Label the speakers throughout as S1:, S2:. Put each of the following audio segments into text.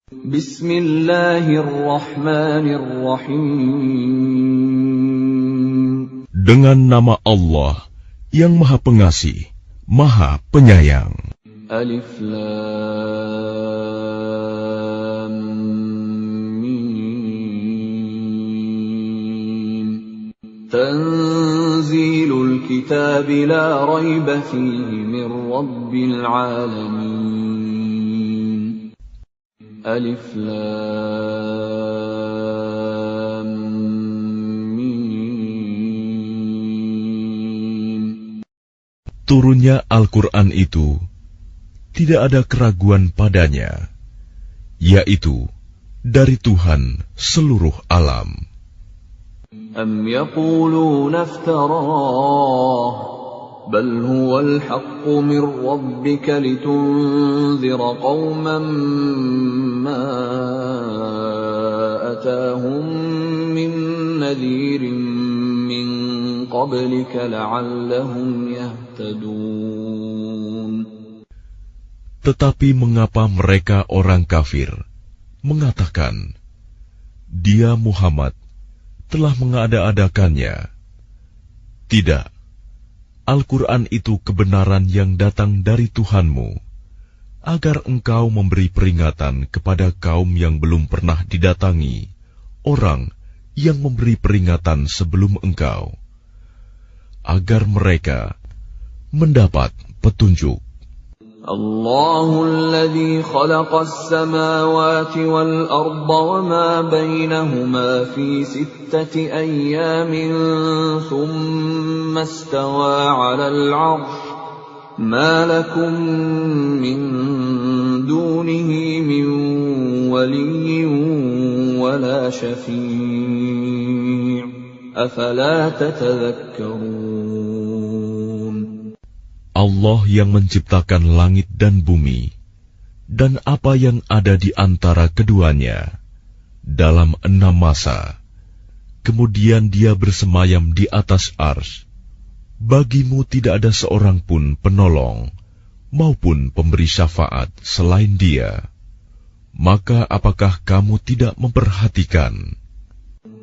S1: Bismillahirrahmanirrahim.
S2: Dengan nama Allah yang Maha Pengasih, Maha Penyayang.
S1: Alif Lam Mim. Tanzilul kitab la rayba fihi min rabbil alamin. Alif Lam Mim.
S2: Turunnya Al-Quran itu tidak ada keraguan padanya, yaitu dari Tuhan seluruh alam.
S1: Am yaquluna iftarah, bal huwal haqqu min rabbika litunzira qauman ma atahum min nadhirin min qablika la'allahum yahtadun.
S2: Tetapi mengapa mereka orang kafir mengatakan, Dia Muhammad telah mengada-adakannya? Tidak, Al-Quran itu kebenaran yang datang dari Tuhanmu, agar engkau memberi peringatan kepada kaum yang belum pernah didatangi orang yang memberi peringatan sebelum engkau, agar mereka mendapat petunjuk.
S1: Allahul ladzi khalaqas samawati wal arda wa ma bainahuma fi sittati ayyamin thumma istawa 'alal 'arsy ma lakum min dunihi min waliyyin wa la syafi' afala tatadhakkarun.
S2: Allah yang menciptakan langit dan bumi, dan apa yang ada di antara keduanya, dalam 6 masa. Kemudian Dia bersemayam di atas arsy. Bagimu tidak ada seorang pun penolong, maupun pemberi syafaat selain Dia. Maka apakah kamu tidak memperhatikan?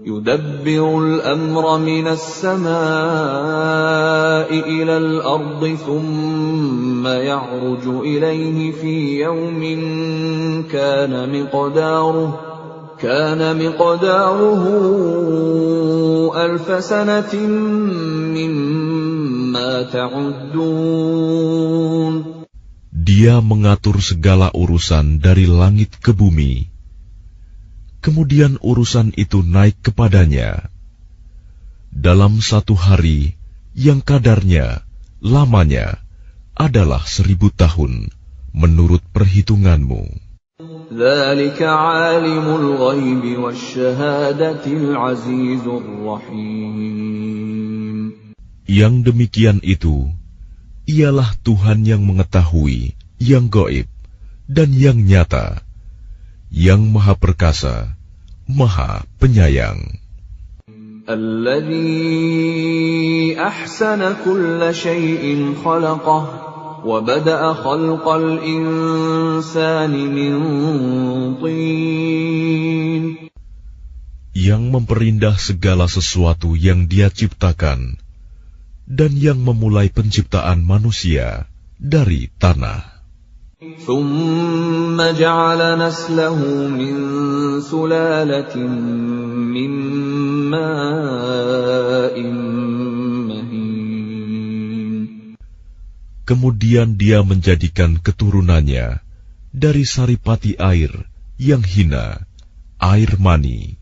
S1: Yudabbirul amra minas samaa'i ilal ardi thumma ya'ruju ilayhi fi yawmin kana miqdaruhu alf sanatin mimma ta'uddun.
S2: Dia mengatur segala urusan dari langit ke bumi. Kemudian urusan itu naik kepadanya dalam 1 hari yang kadarnya, lamanya adalah 1000 tahun menurut perhitunganmu.
S1: Dzalika 'alimul ghaibi wasyahadatil 'azizur rahim.
S2: Yang demikian itu ialah Tuhan yang mengetahui yang gaib dan yang nyata, yang Maha Perkasa, Maha Penyayang.
S1: Alladzi ahsana kulla syai'in khalaqah wa bada'a khalqal insani min tin.
S2: Yang memperindah segala sesuatu yang Dia ciptakan, dan yang memulai penciptaan manusia dari tanah.
S1: ثُمَّ جَعَلَ نَسْلَهُ مِنْ سُلَالَةٍ مِّن مَّاءٍ مَّهِينٍ.
S2: Kemudian Dia menjadikan keturunannya dari saripati air yang hina, air mani.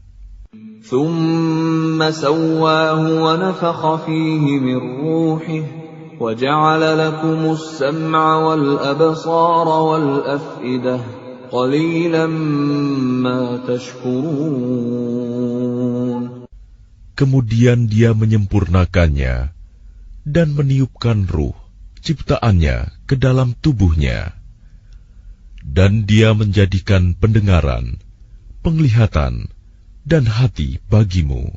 S1: ثُمَّ سَوَّاهُ وَنَفَخَ فِيهِ مِنْ رُوحِهِ وَجَعَلَ لَكُمُ السَّمْعَ وَالْأَبْصَارَ وَالْأَفْئِدَةَ قَلِيلًا مَا تَشْكُرُونَ.
S2: Kemudian Dia menyempurnakannya dan meniupkan ruh ciptaannya ke dalam tubuhnya, dan Dia menjadikan pendengaran, penglihatan, dan hati bagimu.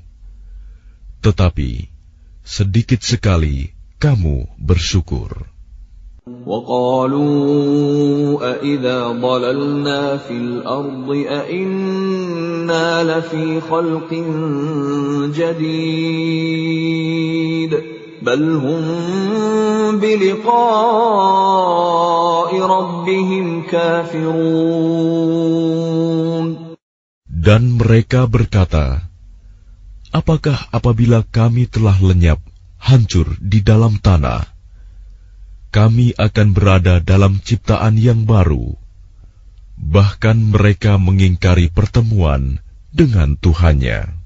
S2: Tetapi sedikit sekali kamu bersyukur.
S1: وقالوا أإذا ضللنا في الأرض أإنا لفي خلق جديد بل هم بلقاء ربهم كافرون.
S2: Dan mereka berkata, apakah apabila kami telah lenyap, hancur di dalam tanah, kami akan berada dalam ciptaan yang baru? Bahkan mereka mengingkari pertemuan dengan Tuhannya.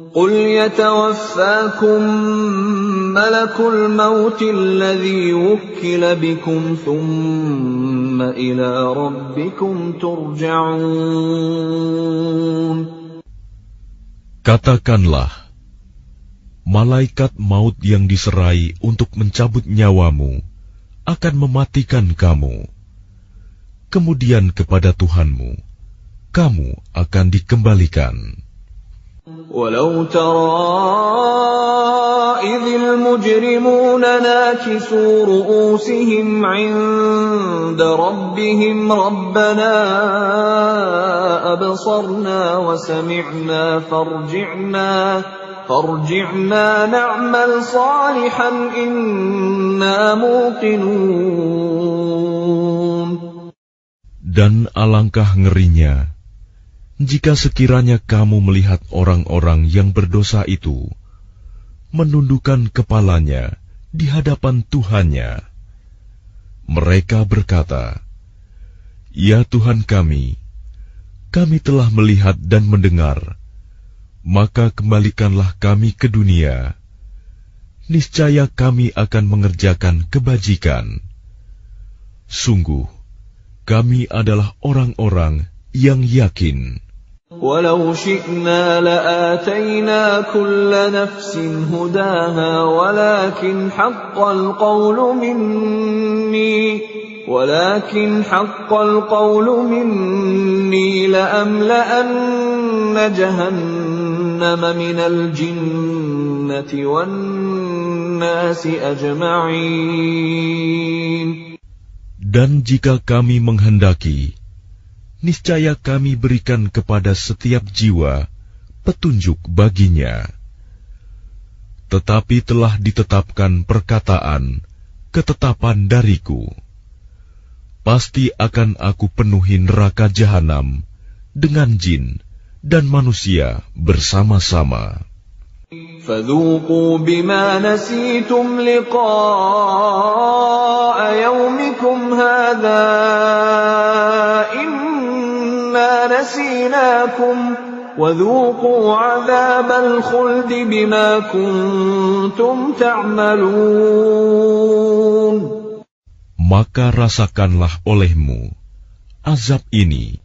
S1: قل يتوفاكم ملك الموت الذي وكل بكم ثم إلى ربكم ترجعون.
S2: Katakanlah, malaikat maut yang diserai untuk mencabut nyawamu akan mematikan kamu. Kemudian kepada Tuhanmu, kamu akan dikembalikan.
S1: ولو ترى إذ المجرمون ناكسوا رؤوسهم عند ربهم ربنا أبصرنا وسمعنا فارجعنا نعمل صالحا إنا موقنون.
S2: Dan alangkah ngerinya jika sekiranya kamu melihat orang-orang yang berdosa itu menundukkan kepalanya di hadapan Tuhannya. Mereka berkata, "Ya Tuhan kami telah melihat dan mendengar, maka kembalikanlah kami ke dunia. Niscaya kami akan mengerjakan kebajikan. Sungguh, kami adalah orang-orang yang yakin."
S1: ولو شئنا لآتينا كل نفس هداها ولكن حق القول مني لأملأن جهنم من الجنة والناس أجمعين.
S2: Dan jika kami menghendaki, niscaya kami berikan kepada setiap jiwa petunjuk baginya. Tetapi telah ditetapkan ketetapan dariku. Pasti akan aku penuhi neraka jahanam dengan jin dan manusia bersama-sama.
S1: فذوقوا بما نسيتم لقاء يومكم هذا إنا نسيناكم وذوقوا عذاب الخلد بما كنتم تعملون.
S2: Maka rasakanlah olehmu azab ini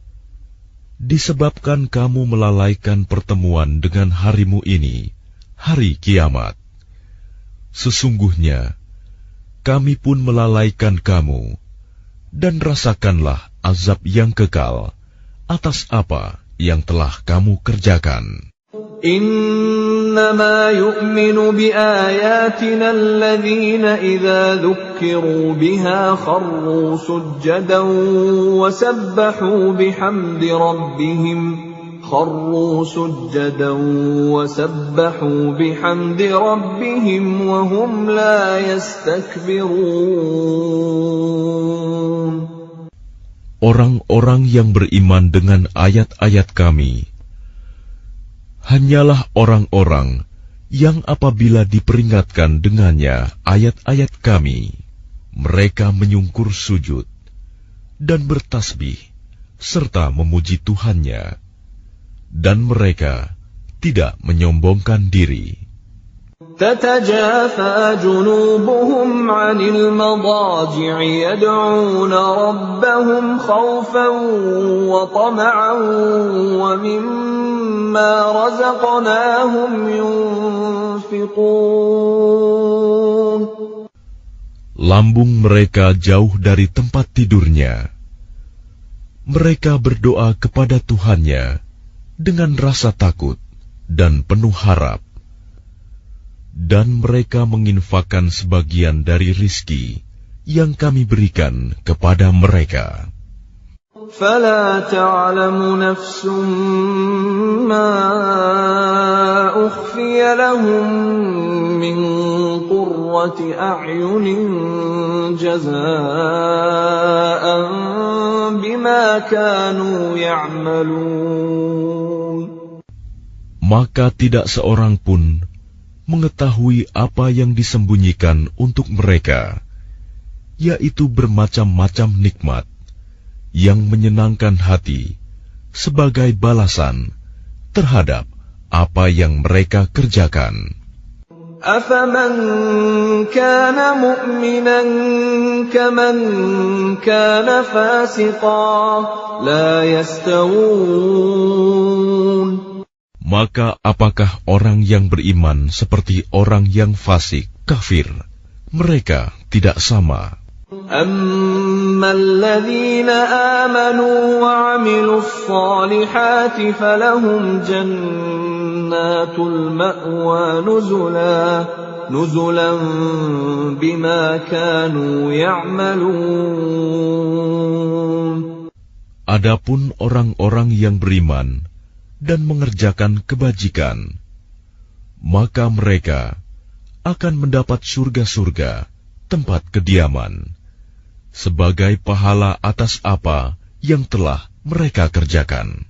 S2: disebabkan kamu melalaikan pertemuan dengan harimu ini, hari kiamat. Sesungguhnya kami pun melalaikan kamu, dan rasakanlah azab yang kekal atas apa yang telah kamu kerjakan.
S1: إنما يؤمن بآياتنا الذين إذا ذكروا بها خروا سجدا وسبحوا بحمد ربهم وهم لا يستكبرون.
S2: Orang-orang yang beriman dengan ayat-ayat kami hanyalah orang-orang yang apabila diperingatkan dengannya ayat-ayat kami, mereka menyungkur sujud dan bertasbih serta memuji Tuhannya, dan mereka tidak menyombongkan diri.
S1: تتجافى جنوبهم عن المضاجع يدعون ربهم خوفا وطمعا ومما رزقناهم ينفقون.
S2: Lambung mereka jauh dari tempat tidurnya. Mereka berdoa kepada Tuhannya dengan rasa takut dan penuh harap. Dan mereka menginfakkan sebagian dari rizki yang kami berikan kepada mereka.
S1: فلا تعلم نفس ما أخفي لهم من قرة أعين جزاء بما كانوا يعملون.
S2: Maka tidak seorang pun mengetahui apa yang disembunyikan untuk mereka, yaitu bermacam-macam nikmat yang menyenangkan hati sebagai balasan terhadap apa yang mereka kerjakan.
S1: أَفَمَنْ كَانَ مُؤْمِنًا كَمَنْ كَانَ فَاسِقًا لَا يَسْتَوُونَ.
S2: Maka apakah orang yang beriman seperti orang yang fasik, kafir? Mereka tidak sama.
S1: أَمَّا الَّذِينَ آمَنُوا وَعَمِلُوا الصَّالِحَاتِ فَلَهُمْ جَنَّاتُ الْمَأْوَى نُزُلًا بِمَا كَانُوا يَعْمَلُونَ.
S2: Adapun orang-orang yang beriman dan mengerjakan kebajikan, maka mereka akan mendapat surga-surga tempat kediaman sebagai pahala atas apa yang telah mereka kerjakan.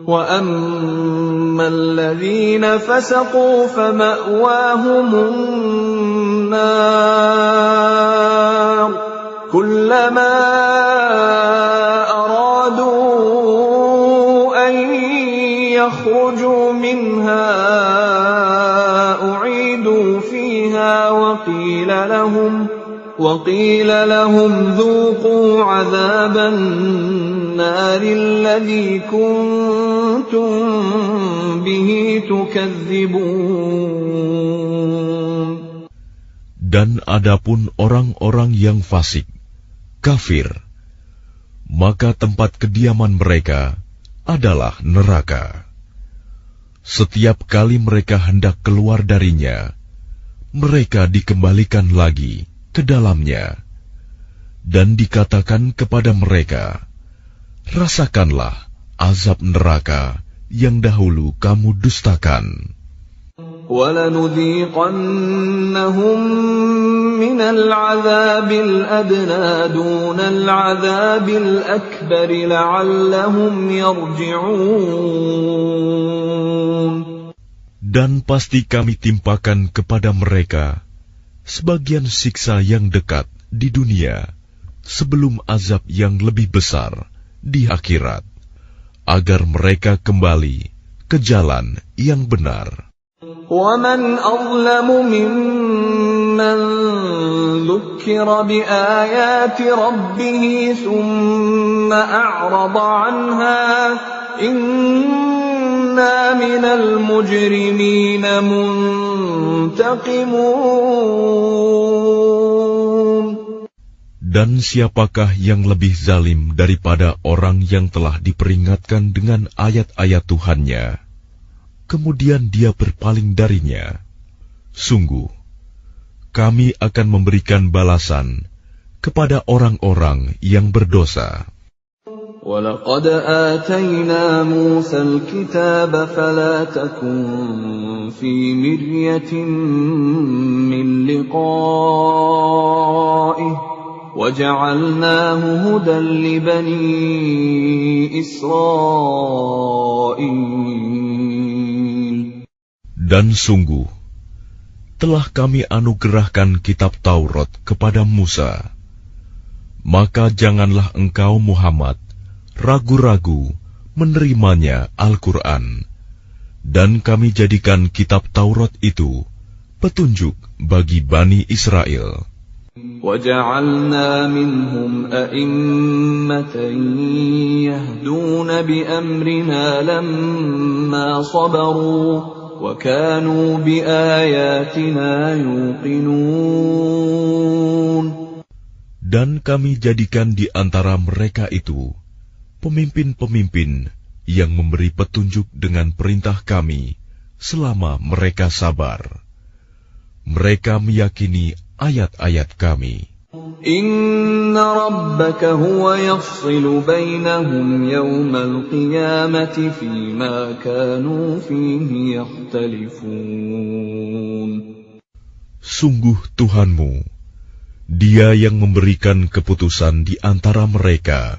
S1: وَأَمَّا الَّذِينَ فَسَقُوا فَمَأْوَاهُمُ النَّارُ كُلَّمَا أَرَادُوا أَن يَخْرُجُوا مِنْهَا أُعِيدُوا فِيهَا وقيل لهم ذوقوا عذاب النار الذي كنتم به تكذبون.
S2: Dan adapun orang-orang yang fasik, kafir, maka tempat kediaman mereka adalah neraka. Setiap kali mereka hendak keluar darinya, mereka dikembalikan lagi ke dalamnya, dan dikatakan kepada mereka, rasakanlah azab neraka yang dahulu kamu dustakan.
S1: وَلَنُذِيقَنَّهُمْ مِنَ الْعَذَابِ الْأَدْنَى دُونَ الْعَذَابِ الْأَكْبَرِ لَعَلَّهُمْ يَرْجِعُونَ.
S2: Dan pasti kami timpakan kepada mereka sebagian siksa yang dekat di dunia sebelum azab yang lebih besar di akhirat, agar mereka kembali ke jalan yang benar.
S1: وَمَنْ أَظْلَمُ مِمَّنْ ذُكِّرَ بِآيَاتِ رَبِّهِ ثُمَّ أَعْرَضَ عَنْهَا إِنَّا مِنَ الْمُجْرِمِينَ مُنْتَقِمُونَ.
S2: Dan siapakah yang lebih zalim daripada orang yang telah diperingatkan dengan ayat-ayat Tuhannya, kemudian dia berpaling darinya? Sungguh, kami akan memberikan balasan kepada orang-orang yang berdosa.
S1: وَلَقَدْ آتَيْنَا مُوسَى الْكِتَابَ فَلَا تَكُنْ فِي مِرْيَةٍ مِّن لِقَائِهِ وَجَعَلْنَاهُ هُدًى لِبَنِي إِسْرَائِيلَ.
S2: Dan sungguh, telah kami anugerahkan kitab Taurat kepada Musa. Maka janganlah engkau Muhammad ragu-ragu menerimanya Al-Quran, dan kami jadikan kitab Taurat itu petunjuk bagi Bani Israel.
S1: وَجَعَلْنَا مِنْهُمْ أَئِمَّةً يَهْدُونَ بِأَمْرِنَا لَمَّا صَبَرُوا وَكَانُوا بِآيَاتِنَا يُوقِنُونَ.
S2: Dan kami jadikan di antara mereka itu pemimpin-pemimpin yang memberi petunjuk dengan perintah kami selama mereka sabar. Mereka meyakini ayat-ayat kami.
S1: إن ربك هو يفصل بينهم يوم القيامة فيما كانوا فيه يختلفون.
S2: Sungguh Tuhanmu, Dia yang memberikan keputusan di antara mereka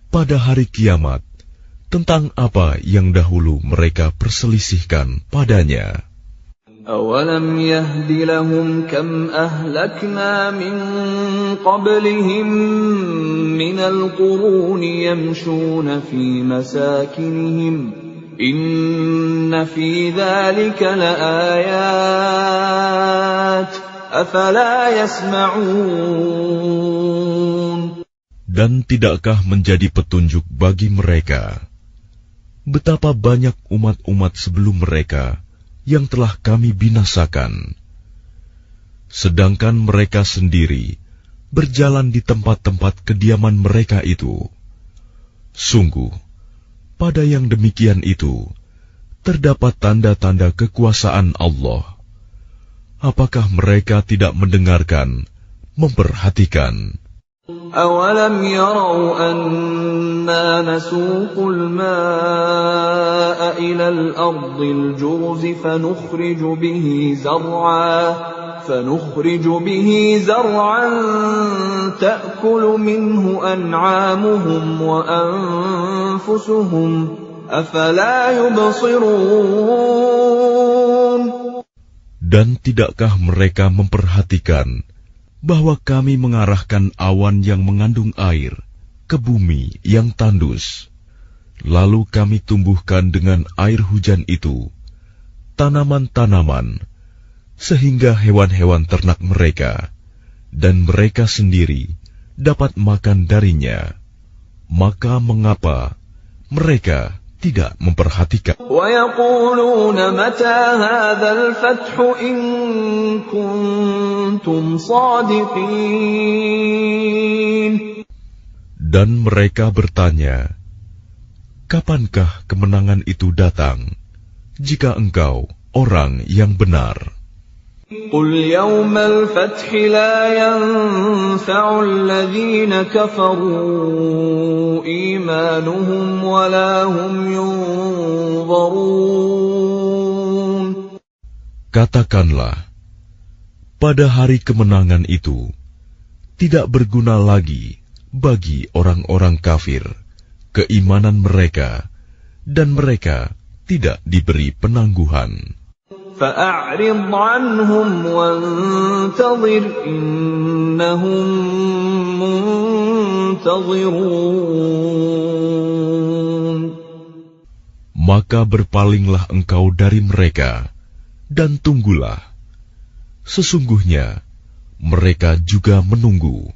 S2: pada hari kiamat tentang apa yang dahulu mereka perselisihkan padanya.
S1: أَوَلَمْ يَهْدِ لَهُمْ كَمْ أَهْلَكْنَا مِنْ قَبْلِهِمْ مِنَ الْقُرُونِ يَمْشُونَ فِي مَسَاكِنِهِمْ إِنَّ فِي ذَلِكَ لَآيَاتٍ أَفَلَا يَسْمَعُونَ.
S2: Dan tidakkah menjadi petunjuk bagi mereka betapa banyak umat-umat sebelum mereka yang telah kami binasakan, sedangkan mereka sendiri berjalan di tempat-tempat kediaman mereka itu. Sungguh, pada yang demikian itu terdapat tanda-tanda kekuasaan Allah. Apakah mereka tidak mendengarkan, memperhatikan?
S1: أَوَلَمْ يَرَوْا أَنَّا نَسُوقُ الْمَاءَ إِلَى الْأَرْضِ الْجُرُزِ فَنُخْرِجُ بِهِ زَرْعًا تَأْكُلُ مِنْهُ أَنْعَامُهُمْ وَأَنْفُسُهُمْ أَفَلَا يُبْصِرُونَ.
S2: Dan tidakkah mereka memperhatikan bahwa kami mengarahkan awan yang mengandung air ke bumi yang tandus, lalu kami tumbuhkan dengan air hujan itu tanaman-tanaman, sehingga hewan-hewan ternak mereka dan mereka sendiri dapat makan darinya. Maka mengapa mereka tidak memperhatikan?
S1: وَيَقُولُونَ مَتَى هَذَا الْفَتْحُ إِن كُنتُمْ صَادِقِينَ.
S2: Dan mereka bertanya, kapankah kemenangan itu datang, jika engkau orang yang benar?
S1: قُلْ يَوْمَ الْفَتْحِ لَا يَنفَعُ الَّذِينَ كَفَرُوا إِيمَانُهُمْ وَلَا هُمْ يُنظَرُونَ.
S2: Katakanlah, pada hari kemenangan itu tidak berguna lagi bagi orang-orang kafir keimanan mereka, dan mereka tidak diberi penangguhan.
S1: فَأَعْرِضْ عَنْهُمْ وَانْتَظِرْ إِنَّهُمْ مُنْتَظِرُونَ.
S2: Maka berpalinglah engkau dari mereka, dan tunggulah. Sesungguhnya mereka juga menunggu.